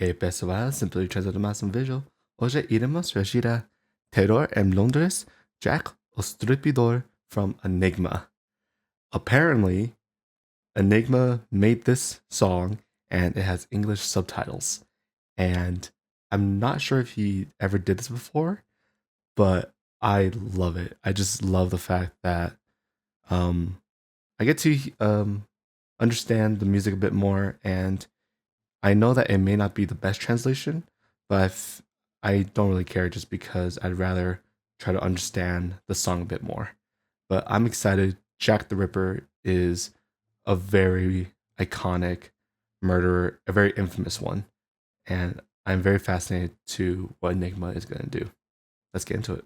E pessoal, simply translate mais vídeo. Hoje iremos reagir a Terror em Londres, Jack Estripador from Enygma. Apparently, Enygma made this song and it has English subtitles. And I'm not sure if he ever did this before, but I love it. I just love the fact that I get to understand the music a bit more, and I know that it may not be the best translation, but I don't really care just because I'd rather try to understand the song a bit more. But I'm excited. Jack the Ripper is a very iconic murderer, a very infamous one, and I'm very fascinated to what Enigma is going to do. Let's get into it.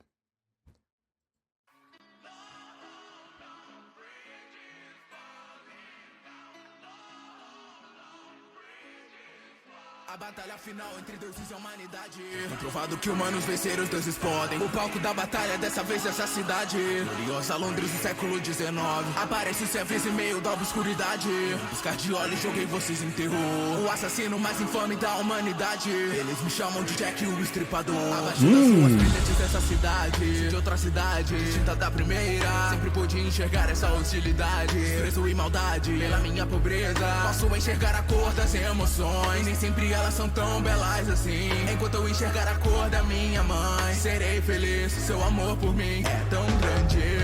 A batalha final entre deuses e a humanidade. Comprovado que humanos venceram, os deuses podem. O palco da batalha dessa vez é essa cidade. Gloriosa Londres do século XIX. Aparece sem aviso em meio da obscuridade. Buscar de olhos, joguei vocês em terror. O assassino mais infame da humanidade. Eles me chamam de Jack o Estripador. Abaixo das ruas brilhantes dessa cidade. De outra cidade, distinta da primeira. Sempre pude enxergar essa hostilidade. Preso e maldade pela minha pobreza. Posso enxergar a cor das emoções. Nem sempre elas são tão belas assim. Enquanto eu enxergar a cor da minha mãe, serei feliz. Seu amor por mim é tão grande.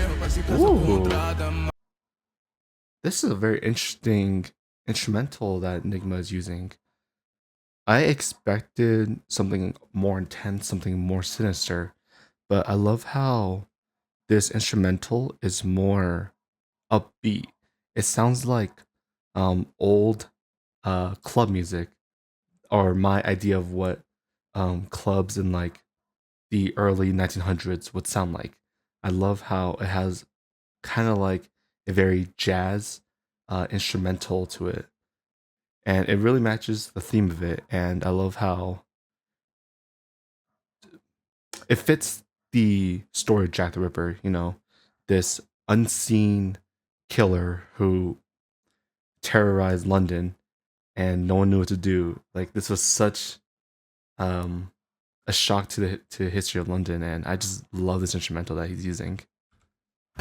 This is a very interesting instrumental that Enigma is using. I expected something more intense, something more sinister, but I love how this instrumental is more upbeat. It sounds like old club music, or my idea of what clubs in like the early 1900s would sound like. I love how it has kind of like a very jazz instrumental to it, and it really matches the theme of it. And I love how it fits the story of Jack the Ripper, you know, this unseen killer who terrorized London and no one knew what to do. Like, this was such a shock to the history of London, and I just love this instrumental that he's using.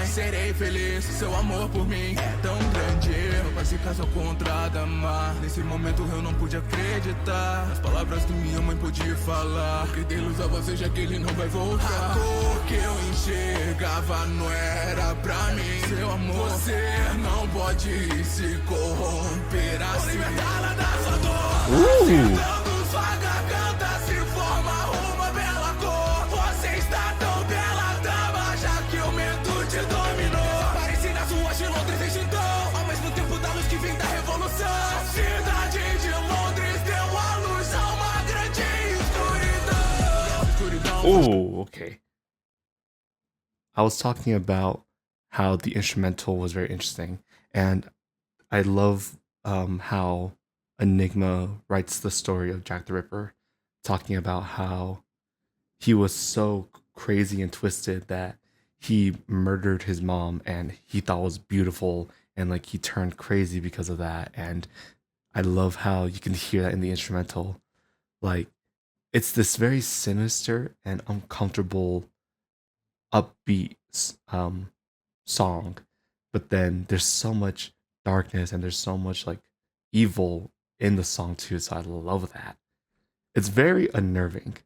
Serei feliz, seu amor por mim é tão grande. Meu pai se casou contra a dama. Nesse momento eu não pude acreditar nas palavras que minha mãe podia falar. Porque dei luz a você, já que ele não vai voltar. A cor que eu enxergava não era pra mim. Seu amor, você não pode se corromper assim. Libertá-la da sua dor. Acertando sua garganta se forma uma bela cor. Você está tão bela, dama, já que o medo te dominou. Apareci nas ruas de Londres desde então, ao mesmo tempo da luz que vem da revolução. A cidade de Londres deu a luz a uma grande escuridão. Oh, okay. I was talking about how the instrumental was very interesting, and I love how Enigma writes the story of Jack the Ripper, talking about how he was so crazy and twisted that he murdered his mom and he thought was beautiful, and like he turned crazy because of that. And I love how you can hear that in the instrumental. Like, it's this very sinister and uncomfortable upbeat song, but then there's so much darkness and there's so much like evil in the song too, so I love that. It's very unnerving,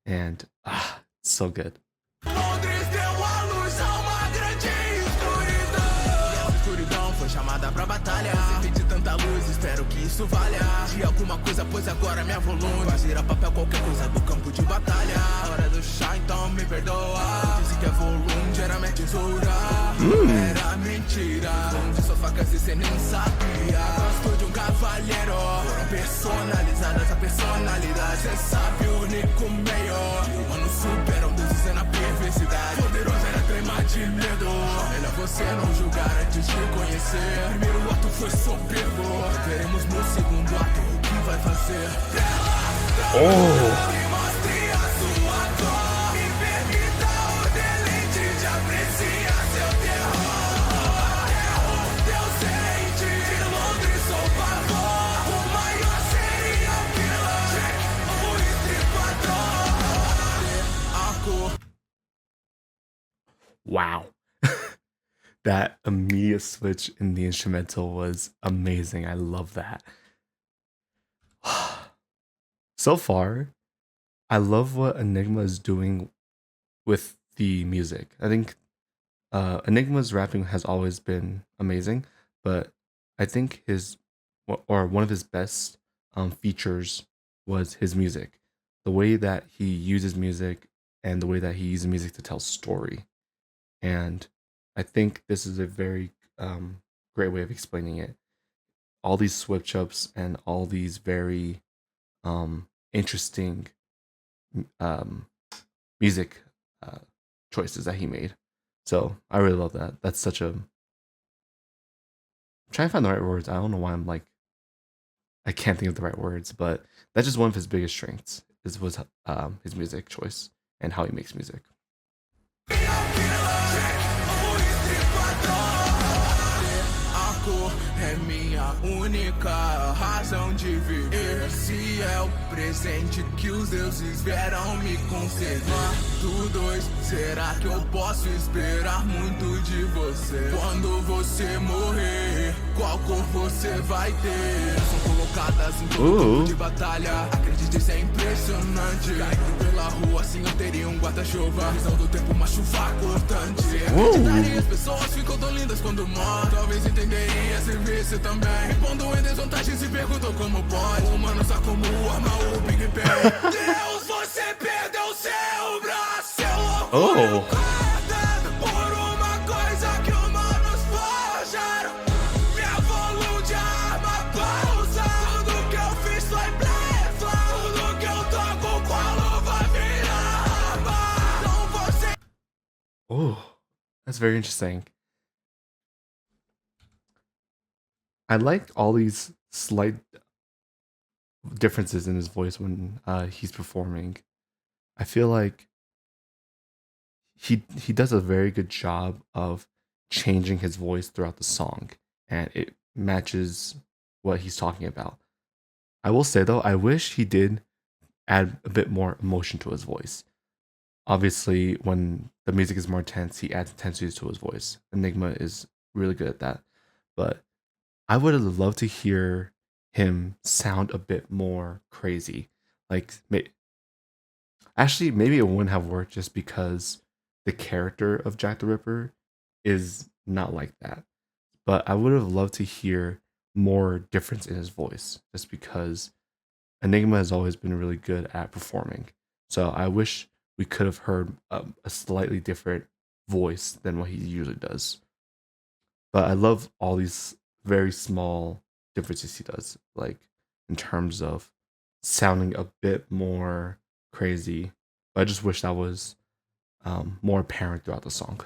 and it's so good. Londres deu a luz a uma grande escuridão. A escuridão foi chamada pra batalha. Senti de tanta luz, espero que isso valha de alguma coisa, pois agora minha volume vai virar papel, qualquer coisa do campo de batalha. Hora do chá, então me perdoa. Disse que é volume, era minha tesoura. Era mentira, onde sua faca se cê nem sabia. Gosto de um cavalheiro. Foram personalizadas a personalidade. Cê sabe o único meio. Humanos superam deuses na perversidade. Poderoso era tremar de medo. Melhor você não julgar antes de conhecer. Primeiro ato foi soberbo. Veremos no segundo ato o que vai fazer. Me mostre a sua dor. Me permita o deleite de apreciar seu terror. Deus sente de Londres sou pavor. O maior serial killer. wow. That immediate switch in the instrumental was amazing. I love that. So far, I love what Enygma is doing with the music. I think Enigma's rapping has always been amazing, but I think one of his best features was his music. The way that he uses music and the way that he uses music to tell story. And I think this is a very great way of explaining it. All these switch ups and all these very interesting um, music choices that he made. So I really love that. That's such a. I'm trying to find the right words. I don't know why I can't think of the right words, but that's just one of his biggest strengths. Was his music choice and how he makes music. É minha única razão de viver. Esse é o presente que os deuses vieram me conceder. Tu dois, será que eu posso esperar muito de você? Quando você morrer, qual cor você vai ter? São colocadas em todo tipo de batalha. Acredite, isso é impressionante. Caindo pela rua, assim eu teria um guarda-chuva. Visão do tempo, uma chuva cortante. Acreditaria, as pessoas ficam tão lindas quando morrem. Talvez entenderia se visse também. Pondo em desvantagem, se perguntou como pode. O humano só como arma o Big Bang. Deus, você perdeu seu braço. Seu orgulho corta por uma coisa que humanos forjaram. Minha volume de arma pausa. Tudo que eu fiz foi blefa. Tudo que eu toco com a luva vira arma. Então você... Oh, that's very interesting. I like all these slight differences in his voice when he's performing. I feel like he does a very good job of changing his voice throughout the song, and it matches what he's talking about. I will say though, I wish he did add a bit more emotion to his voice. Obviously, when the music is more tense, he adds intensity to his voice. Enigma is really good at that, but I would have loved to hear him sound a bit more crazy. Like, actually, maybe it wouldn't have worked just because the character of Jack the Ripper is not like that. But I would have loved to hear more difference in his voice, just because Enigma has always been really good at performing. So I wish we could have heard a slightly different voice than what he usually does. But I love all these very small differences he does, like in terms of sounding a bit more crazy. But I just wish that was more apparent throughout the song.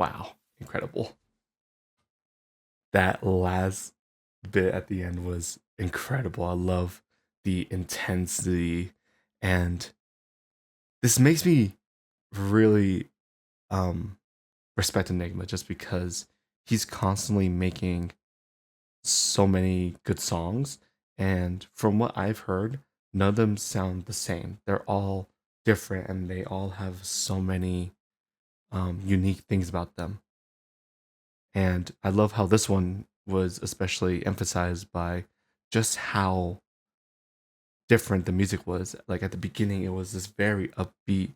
wow, incredible. That last bit at the end was incredible. I love the intensity, and this makes me really um respect Enigma just because he's constantly making so many good songs, and from what I've heard, none of them sound the same. They're all different, and they all have so many unique things about them. And I love how this one was especially emphasized by just how different the music was. Like at the beginning, it was this very upbeat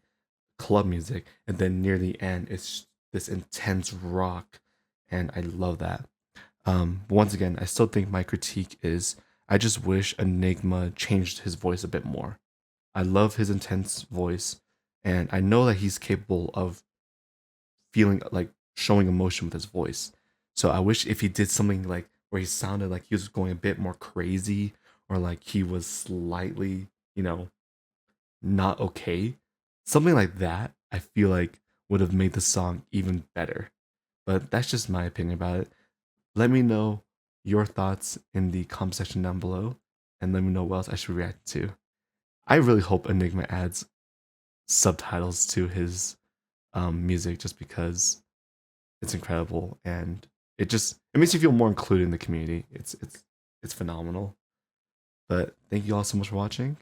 club music, and then near the end, it's this intense rock, and I love that. Once again, I still think my critique is I just wish Enigma changed his voice a bit more. I love his intense voice, and I know that he's capable of feeling like showing emotion with his voice. So I wish if he did something like where he sounded like he was going a bit more crazy, or like he was slightly, not okay. Something like that, I feel like would have made the song even better. But that's just my opinion about it. Let me know your thoughts in the comment section down below, and let me know what else I should react to. I really hope Enigma adds subtitles to his music just because it's incredible, and it makes you feel more included in the community. It's phenomenal. But thank you all so much for watching,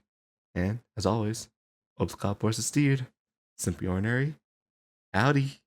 and as always, Obskap versus Steed. Simply ordinary. Howdy.